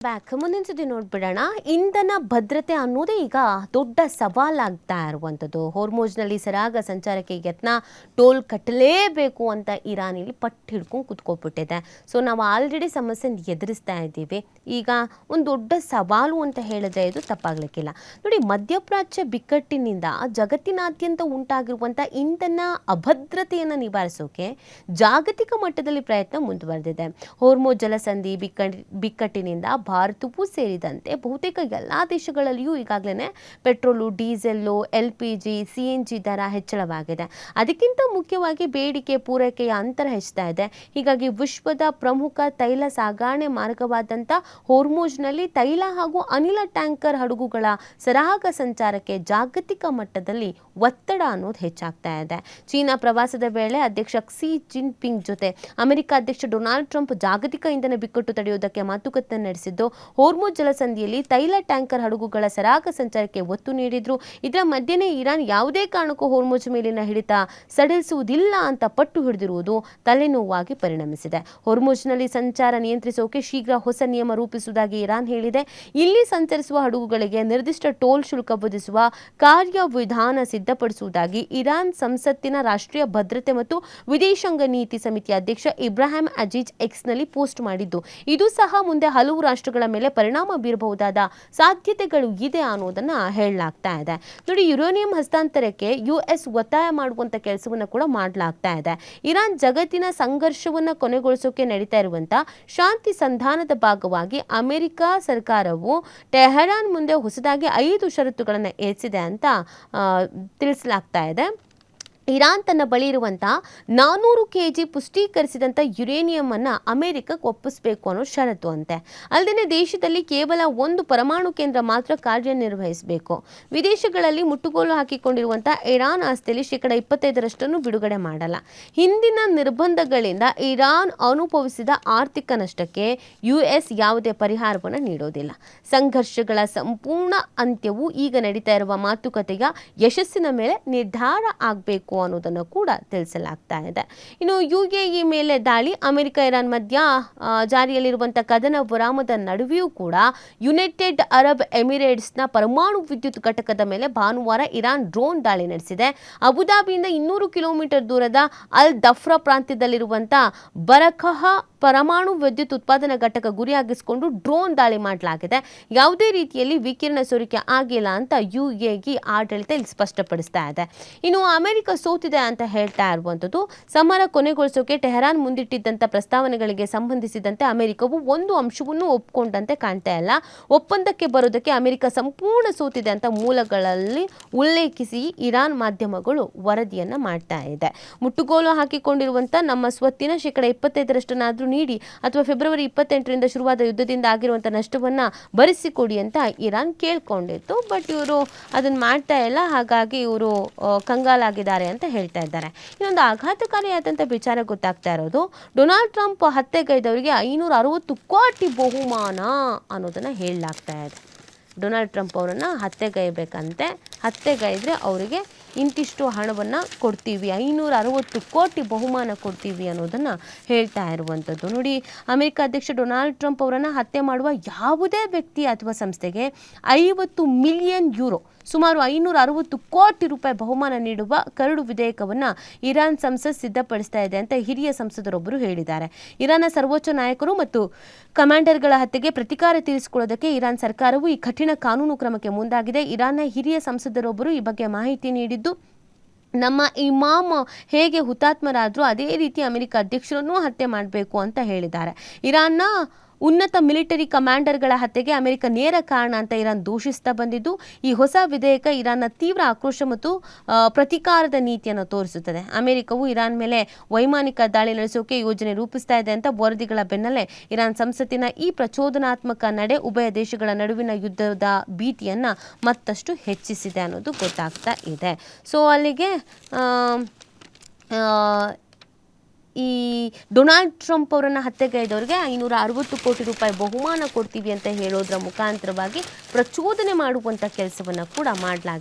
ಮುಂದಿನ ಸುದ್ದಿ ನೋಡ್ಬಿಡೋಣ. ಇಂಧನ ಭದ್ರತೆ ಅನ್ನೋದೇ ಈಗ ದೊಡ್ಡ ಸವಾಲಾಗ್ತಾ ಇರುವಂಥದ್ದು. ಹೋರ್ಮೋಜ್ನಲ್ಲಿ ಸರಾಗ ಸಂಚಾರಕ್ಕೆ ಯತ್ನ, ಟೋಲ್ ಕಟ್ಟಲೇಬೇಕು ಅಂತ ಇರಾನ್ ಇಲ್ಲಿ ಪಟ್ಟು ಹಿಡ್ಕೊಂಡು ಕುತ್ಕೊಬಿಟ್ಟಿದೆ. ಸೊ ನಾವು ಆಲ್ರೆಡಿ ಸಮಸ್ಯೆ ಎದುರಿಸ್ತಾ ಇದ್ದೀವಿ. ಈಗ ಒಂದು ದೊಡ್ಡ ಸವಾಲು ಅಂತ ಹೇಳಿದ್ರೆ ಇದು ತಪ್ಪಾಗ್ಲಿಕ್ಕಿಲ್ಲ. ನೋಡಿ, ಮಧ್ಯಪ್ರಾಚ್ಯ ಬಿಕ್ಕಟ್ಟಿನಿಂದ ಜಗತ್ತಿನಾದ್ಯಂತ ಉಂಟಾಗಿರುವಂಥ ಇಂಧನ ಅಭದ್ರತೆಯನ್ನು ನಿವಾರಿಸೋಕೆ ಜಾಗತಿಕ ಮಟ್ಟದಲ್ಲಿ ಪ್ರಯತ್ನ ಮುಂದುವರೆದಿದೆ. ಹೋರ್ಮೋಜ್ ಜಲಸಂಧಿ ಬಿಕ್ಕಟ್ಟಿನಿಂದ ಭಾರತವೂ ಸೇರಿದಂತೆ ಬಹುತೇಕ ಎಲ್ಲ ದೇಶಗಳಲ್ಲಿಯೂ ಈಗಾಗಲೇ ಪೆಟ್ರೋಲು, ಡೀಸೆಲ್ಲು, LPG, CNG ದರ ಹೆಚ್ಚಳವಾಗಿದೆ. ಅದಕ್ಕಿಂತ ಮುಖ್ಯವಾಗಿ ಬೇಡಿಕೆ ಪೂರೈಕೆಯ ಅಂತರ ಹೆಚ್ಚುತ್ತಾ ಇದೆ. ಹೀಗಾಗಿ ವಿಶ್ವದ ಪ್ರಮುಖ ತೈಲ ಸಾಗಣೆ ಮಾರ್ಗವಾದಂಥ ಹೋರ್ಮೋಜ್ನಲ್ಲಿ ತೈಲ ಹಾಗೂ ಅನಿಲ ಟ್ಯಾಂಕರ್ ಹಡಗುಗಳ ಸರಾಗ ಸಂಚಾರಕ್ಕೆ ಜಾಗತಿಕ ಮಟ್ಟದಲ್ಲಿ ಒತ್ತಡ ಅನ್ನೋದು ಹೆಚ್ಚಾಗ್ತಾ ಇದೆ. ಚೀನಾ ಪ್ರವಾಸದ ವೇಳೆ ಅಧ್ಯಕ್ಷ ಕ್ಸಿ ಜಿನ್ಪಿಂಗ್ ಜೊತೆ ಅಮೆರಿಕ ಅಧ್ಯಕ್ಷ ಡೊನಾಲ್ಡ್ ಟ್ರಂಪ್ ಜಾಗತಿಕ ಇಂಧನ ಬಿಕ್ಕಟ್ಟು ತಡೆಯುವುದಕ್ಕೆ ಮಾತುಕತೆ ನಡೆಸಿದ್ದು, ಹೋರ್ಮುಜ್ ಜಲಸಂಧಿಯಲ್ಲಿ ತೈಲ ಟ್ಯಾಂಕರ್ ಹಡಗುಗಳ ಸರಾಗ ಸಂಚಾರಕ್ಕೆ ಒತ್ತು ನೀಡಿದ್ರು. ಇದರ ಮಧ್ಯೆನೇ ಇರಾನ್ ಯಾವುದೇ ಕಾರಣಕ್ಕೂ ಹೋರ್ಮುಜ್ ಮೇಲಿನ ಹಿಡಿತ ಸಡಿಲಿಸುವುದಿಲ್ಲ ಅಂತ ಪಟ್ಟು ಹಿಡಿದಿರುವುದು ತಲೆನೋವಾಗಿ ಪರಿಣಮಿಸಿದೆ. ಹೋರ್ಮುಜ್ನಲ್ಲಿ ಸಂಚಾರ ನಿಯಂತ್ರಿಸೋಕೆ ಶೀಘ್ರ ಹೊಸ ನಿಯಮ ರೂಪಿಸುವುದಾಗಿ ಇರಾನ್ ಹೇಳಿದೆ. ಇಲ್ಲಿ ಸಂಚರಿಸುವ ಹಡಗುಗಳಿಗೆ ನಿರ್ದಿಷ್ಟ ಟೋಲ್ ಶುಲ್ಕ ವಿಧಿಸುವ ಕಾರ್ಯವಿಧಾನ ಸಿದ್ಧಪಡಿಸುವುದಾಗಿ ಇರಾನ್ ಸಂಸತ್ತಿನ ರಾಷ್ಟ್ರೀಯ ಭದ್ರತೆ ಮತ್ತು ವಿದೇಶಾಂಗ ನೀತಿ ಸಮಿತಿಯ ಅಧ್ಯಕ್ಷ ಇಬ್ರಾಹಿಂ ಅಜೀಜ್ ಎಕ್ಸ್ನಲ್ಲಿ ಪೋಸ್ಟ್ ಮಾಡಿದ್ದು, ಇದು ಸಹ ಮುಂದೆ ಹಲವು ರಾಷ್ಟ್ರಗಳ ಮೇಲೆ ಪರಿಣಾಮ ಬೀರಬಹುದಾದ ಸಾಧ್ಯತೆಗಳು ಇದೆ ಅನ್ನೋದನ್ನ ಹೇಳಲಾಗ್ತಾ ಇದೆ. ನೋಡಿ, ಯುರೇನಿಯಂ ಹಸ್ತಾಂತರಕ್ಕೆ US ಒತ್ತಾಯ ಮಾಡುವಂತ ಕೆಲಸವನ್ನ ಕೂಡ ಮಾಡಲಾಗ್ತಾ ಇದೆ. ಇರಾನ್ ಜಗತ್ತಿನ ಸಂಘರ್ಷವನ್ನ ಕೊನೆಗೊಳಿಸೋಕೆ ನಡೀತಾ ಇರುವಂತ ಶಾಂತಿ ಸಂಧಾನದ ಭಾಗವಾಗಿ ಅಮೆರಿಕ ಸರ್ಕಾರವು ಟೆಹರಾನ್ ಮುಂದೆ ಹೊಸದಾಗಿ 5 ಷರತ್ತುಗಳನ್ನು ಏರಿಸಿದೆ ಅಂತ ತಿಳಿಸಲಾಗ್ತಾ ಇದೆ. ಇರಾನ್ ತನ್ನ ಬಳಿ ಇರುವಂತಹ 400 kg ಪುಷ್ಟೀಕರಿಸಿದಂಥ ಯುರೇನಿಯಂ ಅನ್ನ ಅಮೆರಿಕಕ್ಕೆ ಒಪ್ಪಿಸಬೇಕು ಅನ್ನೋ ಷರತ್ತು ಅಂತೆ. ಅಲ್ಲದೆ ದೇಶದಲ್ಲಿ ಕೇವಲ 1 ಪರಮಾಣು ಕೇಂದ್ರ ಮಾತ್ರ ಕಾರ್ಯನಿರ್ವಹಿಸಬೇಕು. ವಿದೇಶಗಳಲ್ಲಿ ಮುಟ್ಟುಗೋಲು ಹಾಕಿಕೊಂಡಿರುವಂತಹ ಇರಾನ್ ಆಸ್ತಿಯಲ್ಲಿ 25% ಬಿಡುಗಡೆ ಮಾಡಲ್ಲ. ಹಿಂದಿನ ನಿರ್ಬಂಧಗಳಿಂದ ಇರಾನ್ ಅನುಭವಿಸಿದ ಆರ್ಥಿಕ ನಷ್ಟಕ್ಕೆ US ಯಾವುದೇ ಪರಿಹಾರವನ್ನು ನೀಡೋದಿಲ್ಲ. ಸಂಘರ್ಷಗಳ ಸಂಪೂರ್ಣ ಅಂತ್ಯವು ಈಗ ನಡೀತಾ ಇರುವ ಮಾತುಕತೆಯ ಯಶಸ್ಸಿನ ಮೇಲೆ ನಿರ್ಧಾರ ಆಗಬೇಕು ಅನ್ನೋದನ್ನು ಕೂಡ ತಿಳಿಸಲಾಗ್ತಾ ಇದೆ. ಇನ್ನು UAE ಮೇಲೆ ದಾಳಿ, ಅಮೆರಿಕ ಇರಾನ್ ಮಧ್ಯ ಜಾರಿಯಲ್ಲಿರುವಂತಹ ಕದನ ವಿರಾಮದ ನಡುವೆಯೂ ಕೂಡ ಯುನೈಟೆಡ್ ಅರಬ್ ಎಮಿರೇಟ್ಸ್ನ ಪರಮಾಣು ವಿದ್ಯುತ್ ಘಟಕದ ಮೇಲೆ ಭಾನುವಾರ ಇರಾನ್ ಡ್ರೋನ್ ದಾಳಿ ನಡೆಸಿದೆ. ಅಬುದಾಬಿಯಿಂದ 200 ಕಿಲೋಮೀಟರ್ ದೂರದ ಅಲ್ ದಫ್ರಾ ಪ್ರಾಂತ್ಯದಲ್ಲಿರುವಂತಹ ಬರಖಹ ಪರಮಾಣು ವಿದ್ಯುತ್ ಉತ್ಪಾದನಾ ಘಟಕ ಗುರಿಯಾಗಿಸಿಕೊಂಡು ಡ್ರೋನ್ ದಾಳಿ ಮಾಡಲಾಗಿದೆ. ಯಾವುದೇ ರೀತಿಯಲ್ಲಿ ವಿಕಿರಣ ಸೋರಿಕೆ ಆಗಿಲ್ಲ ಅಂತ UAE ಆಡಳಿತ ಇಲ್ಲಿ ಸ್ಪಷ್ಟಪಡಿಸ್ತಾ ಇದೆ. ಇನ್ನು ಅಮೆರಿಕ ಸೋತಿದೆ ಅಂತ ಹೇಳ್ತಾ ಇರುವಂಥದ್ದು, ಸಮರ ಕೊನೆಗೊಳಿಸೋಕೆ ಟೆಹರಾನ್ ಮುಂದಿಟ್ಟಿದ್ದಂಥ ಪ್ರಸ್ತಾವನೆಗಳಿಗೆ ಸಂಬಂಧಿಸಿದಂತೆ ಅಮೆರಿಕವು ಒಂದು ಅಂಶವನ್ನು ಒಪ್ಪಿಕೊಂಡಂತೆ ಕಾಣ್ತಾ ಇಲ್ಲ. ಒಪ್ಪಂದಕ್ಕೆ ಬರೋದಕ್ಕೆ ಅಮೆರಿಕ ಸಂಪೂರ್ಣ ಸೋತಿದೆ ಅಂತ ಮೂಲಗಳಲ್ಲಿ ಉಲ್ಲೇಖಿಸಿ ಇರಾನ್ ಮಾಧ್ಯಮಗಳು ವರದಿಯನ್ನ ಮಾಡ್ತಾ ಇದೆ. ಮುಟ್ಟುಗೋಲು ಹಾಕಿಕೊಂಡಿರುವಂಥ ನಮ್ಮ ಸ್ವತ್ತಿನ 25% ನೀಡಿ ಅಥವಾ ಫೆಬ್ರವರಿ 28ರಿಂದ ಶುರುವಾದ ಯುದ್ಧದಿಂದ ಆಗಿರುವಂಥ ನಷ್ಟವನ್ನ ಭರಿಸಿಕೊಡಿ ಅಂತ ಇರಾನ್ ಕೇಳ್ಕೊಂಡಿತ್ತು. ಬಟ್ ಇವರು ಅದನ್ನ ಮಾಡ್ತಾ ಇಲ್ಲ. ಹಾಗಾಗಿ ಇವರು ಕಂಗಾಲಾಗಿದ್ದಾರೆ ಅಂತ ಹೇಳ್ತಾ ಇದ್ದಾರೆ. ಇನ್ನೊಂದು ಆಘಾತಕಾರಿಯಾದಂಥ ವಿಚಾರ ಗೊತ್ತಾಗ್ತಾ ಇರೋದು, ಡೊನಾಲ್ಡ್ ಟ್ರಂಪ್ ಹತ್ಯೆಗೈದವರಿಗೆ 560 ಕೋಟಿ ಬಹುಮಾನ ಅನ್ನೋದನ್ನ ಹೇಳಲಾಗ್ತಾ ಇದೆ. ಡೊನಾಲ್ಡ್ ಟ್ರಂಪ್ ಅವರನ್ನು ಹತ್ಯೆಗೈಬೇಕಂತೆ, ಹತ್ಯೆಗೈದ್ರೆ ಅವರಿಗೆ ಇಂತಿಷ್ಟು ಹಣವನ್ನು ಕೊಡ್ತೀವಿ, 560 ಕೋಟಿ ಬಹುಮಾನ ಕೊಡ್ತೀವಿ ಅನ್ನೋದನ್ನು ಹೇಳ್ತಾ ಇರುವಂಥದ್ದು. ನೋಡಿ, ಅಮೆರಿಕ ಅಧ್ಯಕ್ಷ ಡೊನಾಲ್ಡ್ ಟ್ರಂಪ್ ಅವರನ್ನು ಹತ್ಯೆ ಮಾಡುವ ಯಾವುದೇ ವ್ಯಕ್ತಿ ಅಥವಾ ಸಂಸ್ಥೆಗೆ 50 ಮಿಲಿಯನ್ ಯೂರೋ, ಸುಮಾರು 560 ಕೋಟಿ ರೂಪಾಯಿ ಬಹುಮಾನ ನೀಡುವ ಕರಡು ವಿಧೇಯಕವನ್ನು ಇರಾನ್ ಸಂಸತ್ ಸಿದ್ಧಪಡಿಸ್ತಾ ಇದೆ ಅಂತ ಹಿರಿಯ ಸಂಸದರೊಬ್ಬರು ಹೇಳಿದ್ದಾರೆ. ಇರಾನ್ನ ಸರ್ವೋಚ್ಚ ನಾಯಕರು ಮತ್ತು ಕಮಾಂಡರ್ಗಳ ಹತ್ಯೆಗೆ ಪ್ರತಿಕಾರ ತೀರಿಸಿಕೊಳ್ಳೋದಕ್ಕೆ ಇರಾನ್ ಸರ್ಕಾರವು ಈ ಕಠಿಣ ಕಾನೂನು ಕ್ರಮಕ್ಕೆ ಮುಂದಾಗಿದೆ. ಇರಾನ್ನ ಹಿರಿಯ ಸಂಸದರೊಬ್ಬರು ಈ ಬಗ್ಗೆ ಮಾಹಿತಿ ನೀಡಿದ್ದು, ನಮ್ಮ ಇಮಾಮ್ ಹೇಗೆ ಹುತಾತ್ಮರಾದರೂ ಅದೇ ರೀತಿ ಅಮೆರಿಕ ಅಧ್ಯಕ್ಷರನ್ನೂ ಹತ್ಯೆ ಮಾಡಬೇಕು ಅಂತ ಹೇಳಿದ್ದಾರೆ. ಇರಾನ್ನ ಉನ್ನತ ಮಿಲಿಟರಿ ಕಮಾಂಡರ್ಗಳ ಹತ್ಯೆಗೆ ಅಮೆರಿಕ ನೇರ ಕಾರಣ ಅಂತ ಇರಾನ್ ದೂಷಿಸ್ತಾ ಬಂದಿದ್ದು, ಈ ಹೊಸ ವಿಧೇಯಕ ಇರಾನ್ನ ತೀವ್ರ ಆಕ್ರೋಶ ಮತ್ತು ಪ್ರತೀಕಾರದ ನೀತಿಯನ್ನು ತೋರಿಸುತ್ತದೆ. ಅಮೆರಿಕವು ಇರಾನ್ ಮೇಲೆ ವೈಮಾನಿಕ ದಾಳಿ ನಡೆಸೋಕೆ ಯೋಜನೆ ರೂಪಿಸ್ತಾ ಇದೆ ಅಂತ ವರದಿಗಳ ಬೆನ್ನಲ್ಲೇ ಇರಾನ್ ಸಂಸತ್ತಿನ ಈ ಪ್ರಚೋದನಾತ್ಮಕ ನಡೆ ಉಭಯ ದೇಶಗಳ ನಡುವಿನ ಯುದ್ಧದ ಭೀತಿಯನ್ನ ಮತ್ತಷ್ಟು ಹೆಚ್ಚಿಸಿದೆ ಅನ್ನೋದು ಗೊತ್ತಾಗ್ತಾ ಇದೆ. ಸೊ ಅಲ್ಲಿಗೆ ಈ ಡೊನಾಲ್ಡ್ ಟ್ರಂಪ್ ಅವರನ್ನು ಹತ್ಯೆಗೈದವರಿಗೆ 560 ಕೋಟಿ ರೂಪಾಯಿ ಬಹುಮಾನ ಕೊಡ್ತೀವಿ ಅಂತ ಹೇಳೋದ್ರ ಮುಖಾಂತರವಾಗಿ ಪ್ರಚೋದನೆ ಮಾಡುವಂಥ ಕೆಲಸವನ್ನು ಕೂಡ ಮಾಡಲಾಗಿದೆ.